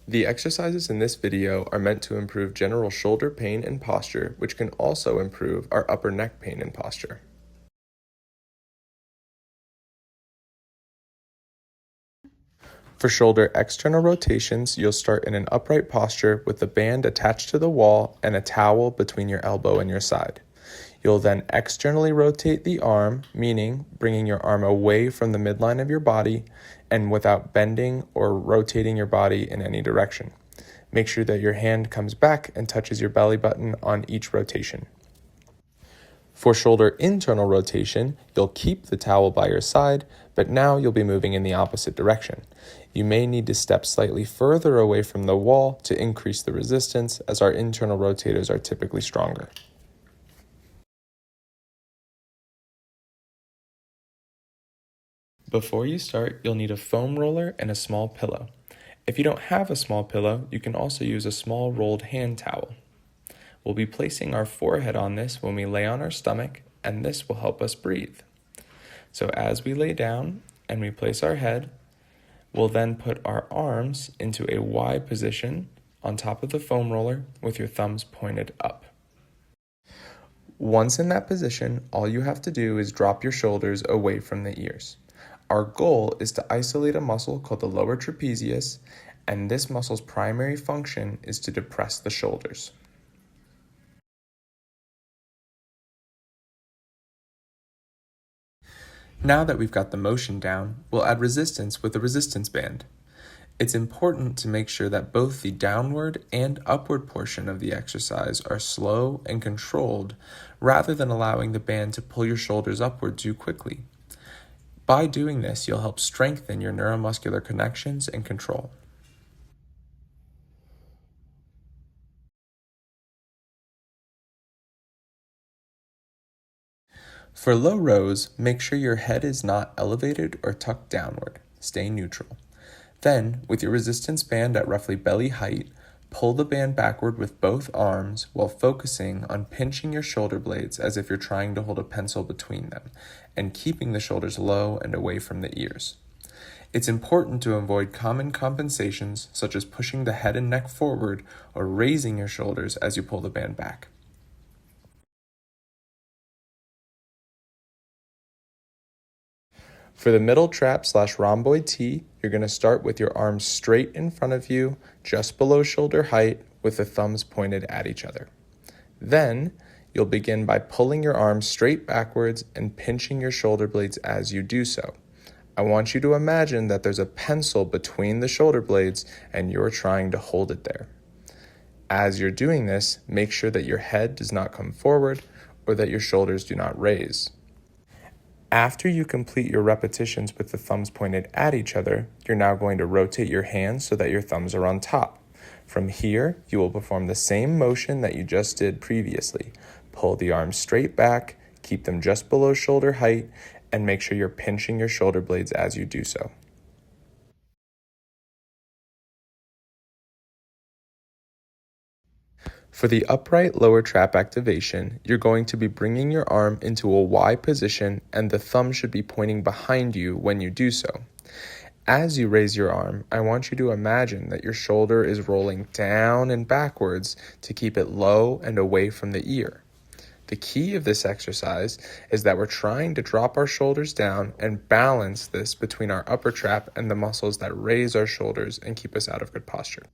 The exercises in this video are meant to improve general shoulder pain and posture, which can also improve our upper neck pain and posture. For shoulder external rotations, you'll start in an upright posture with the band attached to the wall and a towel between your elbow and your side. You'll then externally rotate the arm, meaning bringing your arm away from the midline of your body and without bending or rotating your body in any direction. Make sure that your hand comes back and touches your belly button on each rotation. For shoulder internal rotation, you'll keep the towel by your side, but now you'll be moving in the opposite direction. You may need to step slightly further away from the wall to increase the resistance, as our internal rotators are typically stronger. Before you start, you'll need a foam roller and a small pillow. If you don't have a small pillow, you can also use a small rolled hand towel. We'll be placing our forehead on this when we lay on our stomach, and this will help us breathe. So as we lay down and we place our head, we'll then put our arms into a Y position on top of the foam roller with your thumbs pointed up. Once in that position, all you have to do is drop your shoulders away from the ears. Our goal is to isolate a muscle called the lower trapezius, and this muscle's primary function is to depress the shoulders. Now that we've got the motion down, we'll add resistance with a resistance band. It's important to make sure that both the downward and upward portion of the exercise are slow and controlled, rather than allowing the band to pull your shoulders upward too quickly. By doing this, you'll help strengthen your neuromuscular connections and control. For low rows, make sure your head is not elevated or tucked downward. Stay neutral. Then, with your resistance band at roughly belly height, pull the band backward with both arms while focusing on pinching your shoulder blades as if you're trying to hold a pencil between them, and keeping the shoulders low and away from the ears. It's important to avoid common compensations such as pushing the head and neck forward or raising your shoulders as you pull the band back. For the middle trap/rhomboid T, you're going to start with your arms straight in front of you, just below shoulder height, with the thumbs pointed at each other. Then, you'll begin by pulling your arms straight backwards and pinching your shoulder blades as you do so. I want you to imagine that there's a pencil between the shoulder blades and you're trying to hold it there. As you're doing this, make sure that your head does not come forward or that your shoulders do not raise. After you complete your repetitions with the thumbs pointed at each other, you're now going to rotate your hands so that your thumbs are on top. From here, you will perform the same motion that you just did previously. Pull the arms straight back, keep them just below shoulder height, and make sure you're pinching your shoulder blades as you do so. For the upright lower trap activation, you're going to be bringing your arm into a Y position and the thumb should be pointing behind you when you do so. As you raise your arm, I want you to imagine that your shoulder is rolling down and backwards to keep it low and away from the ear. The key of this exercise is that we're trying to drop our shoulders down and balance this between our upper trap and the muscles that raise our shoulders and keep us out of good posture.